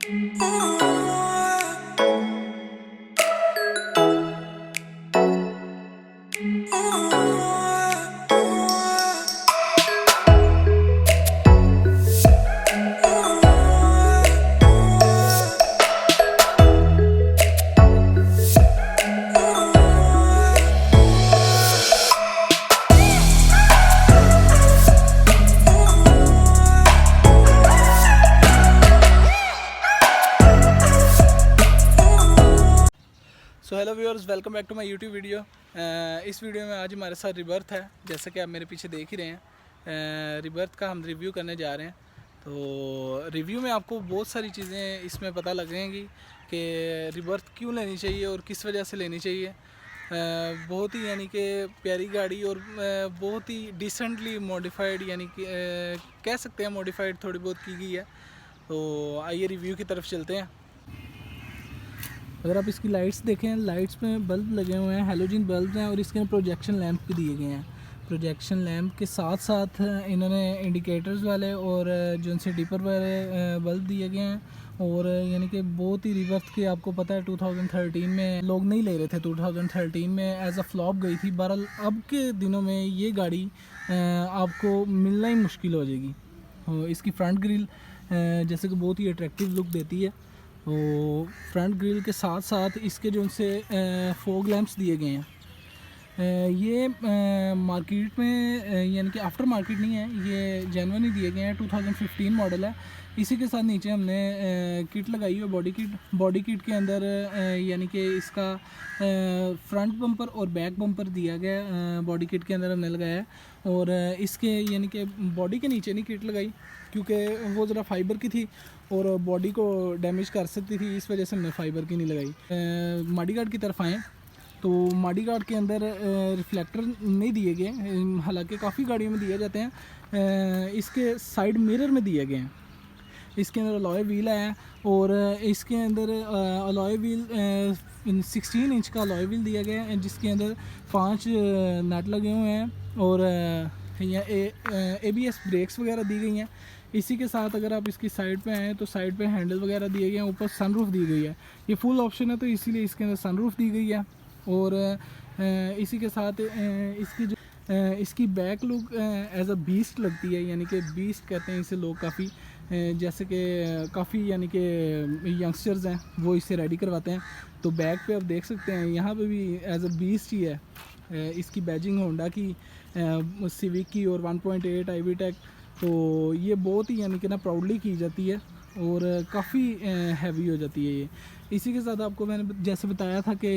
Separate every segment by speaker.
Speaker 1: So hello viewers, welcome back to my YouTube video. इस video में आज हमारे साथ रिबर्थ है, जैसा कि आप मेरे पीछे देख ही रहे हैं। रिबर्थ का हम रिव्यू करने जा रहे हैं। तो रिव्यू में आपको बहुत सारी चीज़ें इसमें पता लगेंगी कि रिबर्थ क्यों लेनी चाहिए और किस वजह से लेनी चाहिए। बहुत ही यानी कि प्यारी गाड़ी और बहुत ही डिसेंटली मॉडिफाइड, यानी कि कह सकते हैं मॉडिफाइड थोड़ी बहुत की गई है। तो आइए रिव्यू की तरफ चलते हैं। अगर आप इसकी लाइट्स देखें, लाइट्स में बल्ब लगे हुए हैं, हैलोजन बल्ब हैं और इसके अंदर प्रोजेक्शन लैंप भी दिए गए हैं। प्रोजेक्शन लैंप के साथ साथ इन्होंने इंडिकेटर्स वाले और जो उनसे डिपर वाले बल्ब दिए गए हैं। और यानी कि बहुत ही रिवर्थ के, आपको पता है 2013 में लोग नहीं ले रहे थे, 2013 में एज अ फ्लॉप गई थी। बहरहाल अब के दिनों में ये गाड़ी आपको मिलना ही मुश्किल हो जाएगी। इसकी फ्रंट ग्रिल जैसे कि बहुत ही अट्रैक्टिव लुक देती है। तो फ्रंट ग्रिल के साथ साथ इसके जो उनसे फॉग लैंप्स दिए गए हैं, ये मार्केट में यानी कि आफ्टर मार्केट नहीं है, ये जेन्युइन ही दिए गए हैं। 2015 मॉडल है। इसी के साथ नीचे हमने किट लगाई है, बॉडी किट के अंदर यानी कि इसका फ्रंट बम्पर और बैक बम्पर दिया गया, बॉडी किट के अंदर हमने लगाया है। और इसके यानी कि बॉडी के नीचे नहीं किट लगाई क्योंकि वो ज़रा फाइबर की थी और बॉडी को डैमेज कर सकती थी, इस वजह से हमने फाइबर की नहीं लगाई। मॉडी गार्ड की तरफ आएँ तो मॉडी गार्ड के अंदर रिफ्लेक्टर नहीं दिए गए, हालांकि काफ़ी गाड़ियों में दिए जाते हैं। इसके साइड मिरर में दिए गए हैं। इसके अंदर अलॉय व्हील है और इसके अंदर अलॉय व्हील 16 इंच का अलॉय व्हील दिया गया है, जिसके अंदर 5 नट लगे हुए हैं और यहाँ ABS ब्रेक्स वगैरह दी गई हैं। इसी के साथ अगर आप इसकी साइड पे आएँ तो साइड पे हैंडल वगैरह दिए गए हैं, ऊपर सनरूफ दी गई है। ये फुल ऑप्शन है तो इसीलिए इसके अंदर सनरूफ दी गई है। और इसी के साथ इसकी back look as a beast लगती है, यानी कि बीस्ट कहते हैं इसे लोग काफ़ी, जैसे कि काफ़ी यानी कि यंगस्टर्स हैं वो इसे रेडी करवाते हैं। तो बैक पे आप देख सकते हैं यहाँ पे भी एज अ बीस्ट ही है। इसकी बैजिंग होंडा की, सिविक की और 1.8 IB टेक, तो ये बहुत ही यानी कि ना प्राउडली की जाती है और काफ़ी हैवी हो जाती है ये। इसी के साथ आपको मैंने जैसे बताया था कि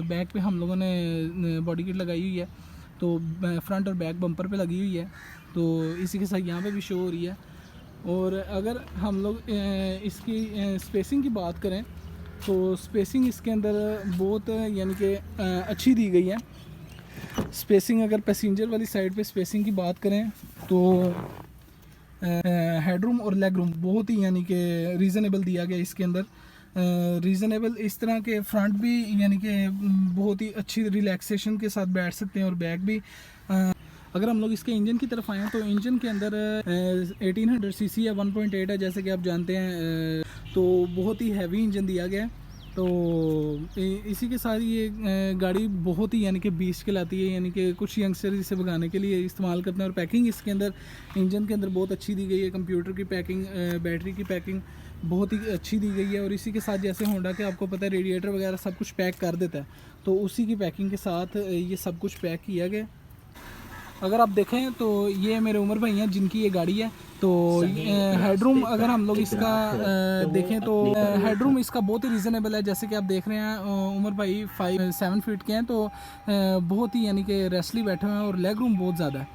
Speaker 1: बैक पे हम लोगों ने बॉडी किट लगाई हुई है, तो फ्रंट और बैक बम्पर पे लगी हुई है, तो इसी के साथ यहाँ पे भी शो हो रही है। और अगर हम लोग इसकी स्पेसिंग की बात करें तो स्पेसिंग इसके अंदर बहुत यानी कि अच्छी दी गई है। स्पेसिंग अगर पैसेंजर वाली साइड पे स्पेसिंग की बात करें तो हेडरूम और लेग रूम बहुत ही यानी कि रीज़नेबल दिया गया इसके अंदर। रीज़नेबल इस तरह के फ्रंट भी यानी कि बहुत ही अच्छी रिलैक्सेशन के साथ बैठ सकते हैं और बैक भी। अगर हम लोग इसके इंजन की तरफ आएँ तो इंजन के अंदर 1800 सीसी है, 1.8 है जैसे कि आप जानते हैं, तो बहुत ही हैवी इंजन दिया गया है। तो इसी के साथ ये गाड़ी बहुत ही यानी कि बीस्ट कहलाती है, यानी कि कुछ यंगस्टर इसे भगाने के लिए इस्तेमाल करते हैं। और पैकिंग इसके अंदर इंजन के अंदर बहुत अच्छी दी गई है, कंप्यूटर की पैकिंग, बैटरी की पैकिंग बहुत ही अच्छी दी गई है। और इसी के साथ जैसे होंडा के आपको पता है रेडिएटर वगैरह सब कुछ पैक कर देता है, तो उसी की पैकिंग के साथ ये सब कुछ पैक किया गया। अगर आप देखें तो ये मेरे उमर भाई हैं जिनकी ये गाड़ी है। तो हेडरूम अगर हम लोग इसका देखें तो हेडरूम इसका बहुत ही रीज़नेबल है, जैसे कि आप देख रहे हैं उमर भाई 7 फीट के हैं, तो बहुत ही यानी कि रेस्टली बैठे हुए हैं और लेग रूम बहुत ज़्यादा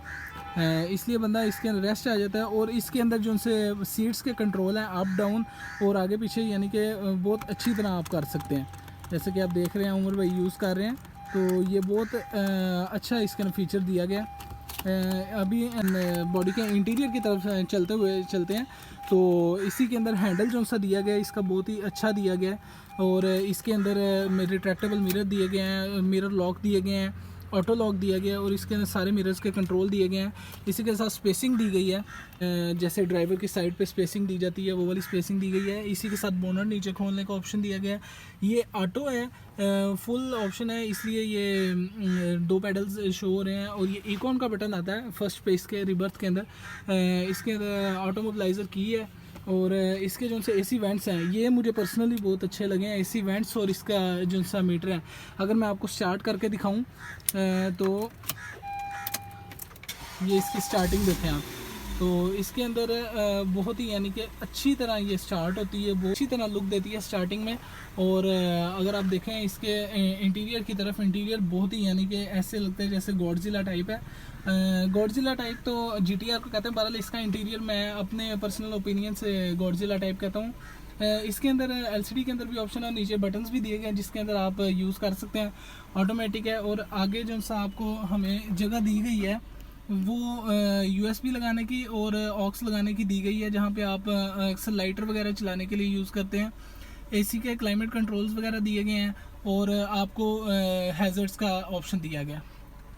Speaker 1: है, इसलिए बंदा इसके अंदर रेस्ट आ जाता है। और इसके अंदर जो उनसे सीट्स के कंट्रोल हैं अप डाउन और आगे पीछे, यानी कि बहुत अच्छी तरह आप कर सकते हैं, जैसे कि आप देख रहे हैं उमर भाई यूज़ कर रहे हैं। तो ये बहुत अच्छा इसके अंदर फीचर दिया गया। अभी बॉडी के इंटीरियर की तरफ चलते हैं तो इसी के अंदर हैंडल जो सा दिया गया है इसका बहुत ही अच्छा दिया गया है। और इसके अंदर रिट्रैक्टेबल मिरर दिए गए हैं, मिरर लॉक दिए गए हैं ऑटो लॉक दिया गया है और इसके अंदर सारे मिरर्स के कंट्रोल दिए गए हैं। इसी के साथ स्पेसिंग दी गई है, जैसे ड्राइवर की साइड पे स्पेसिंग दी जाती है वो वाली स्पेसिंग दी गई है। इसी के साथ बोनट नीचे खोलने का ऑप्शन दिया गया है। ये ऑटो है, फुल ऑप्शन है, इसलिए ये 2 पैडल्स शो हो रहे हैं। और ये इकॉन का बटन आता है फर्स्ट पे इसके रिबर्थ के अंदर। इसके अंदर ऑटो मोबिलाइज़र की है और इसके जो से एसी वेंट्स हैं ये मुझे पर्सनली बहुत अच्छे लगे हैं, एसी वेंट्स। और इसका जो सा मीटर है अगर मैं आपको स्टार्ट करके दिखाऊं तो ये इसकी स्टार्टिंग देखें आप, तो इसके अंदर बहुत ही यानी कि अच्छी तरह ये स्टार्ट होती है, बहुत अच्छी तरह लुक देती है स्टार्टिंग में। और अगर आप देखें इसके इंटीरियर की तरफ, इंटीरियर बहुत ही यानी कि ऐसे लगता है जैसे गॉडजिला टाइप है। गॉडजिला टाइप तो GTR को कहते हैं, बहरहाल इसका इंटीरियर मैं अपने पर्सनल ओपिनियन से गॉडजिला टाइप कहता हूँ। इसके अंदर LCD के अंदर भी ऑप्शन है, नीचे बटन्स भी दिए गए हैं जिसके अंदर आप यूज़ कर सकते हैं। ऑटोमेटिक है और आगे जो सा आपको हमें जगह दी गई है वो USB लगाने की और ऑक्स लगाने की दी गई है, जहाँ पे आप अक्सर लाइटर वगैरह चलाने के लिए यूज़ करते हैं। AC के क्लाइमेट कंट्रोल्स वगैरह दिए गए हैं और आपको हैज़र्ड्स का ऑप्शन दिया गया।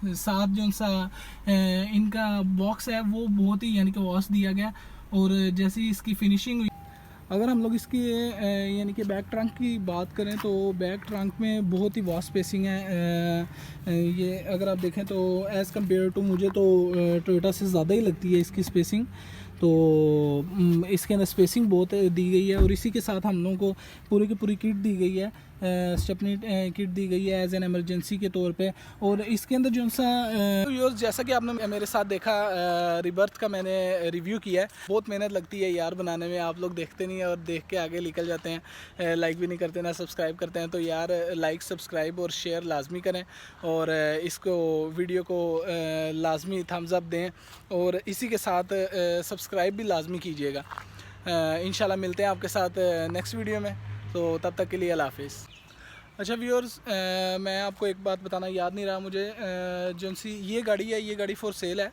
Speaker 1: साथ जो सा इनका बॉक्स है वो बहुत ही यानी कि वॉश दिया गया। और जैसे ही इसकी फिनिशिंग हुई, अगर हम लोग इसकी यानी कि बैक ट्रंक की बात करें तो बैक ट्रंक में बहुत ही वास्ट स्पेसिंग है। ये अगर आप देखें तो एज़ कम्पेयर टू मुझे तो टोयोटा से ज़्यादा ही लगती है इसकी स्पेसिंग। तो इसके अंदर स्पेसिंग बहुत दी गई है और इसी के साथ हम लोगों को पूरी की पूरी किट दी गई है, स्टेपनी किट दी गई है एज एन एमरजेंसी के तौर पे। और इसके अंदर जो सा जैसा कि आपने मेरे साथ देखा, रिबर्थ का मैंने रिव्यू किया है। बहुत मेहनत लगती है यार बनाने में, आप लोग देखते नहीं है और देख के आगे निकल जाते हैं, लाइक भी नहीं करते ना सब्सक्राइब करते हैं। तो यार लाइक, सब्सक्राइब और शेयर लाजमी करें और इसको वीडियो को लाजमी थम्स अप दें और इसी के साथ सब्सक्राइब भी लाजमी कीजिएगा। इंशाल्लाह मिलते हैं आपके साथ नेक्स्ट वीडियो में, तो तब तक के लिए अल्लाह हाफिज़। अच्छा व्यूअर्स, मैं आपको एक बात बताना याद नहीं रहा मुझे, जो सी ये गाड़ी है, ये गाड़ी फॉर सेल है।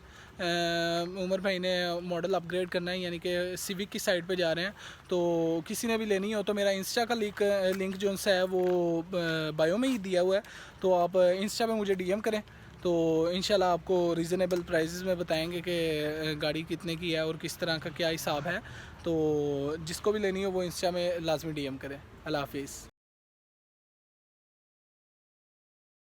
Speaker 1: उमर भाई ने मॉडल अपग्रेड करना है, यानी कि सिविक की साइड पे जा रहे हैं। तो किसी ने भी लेनी हो तो मेरा इंस्टा का लिंक जो सा है वो बायो में ही दिया हुआ है, तो आप इंस्टा पे मुझे DM करें तो इंशाल्लाह आपको रीज़नेबल प्राइसेस में बताएंगे कि गाड़ी कितने की है और किस तरह का क्या हिसाब है। तो जिसको भी लेनी हो वो इंस्टा में लाजमी DM करें। अल्लाह हाफिज़।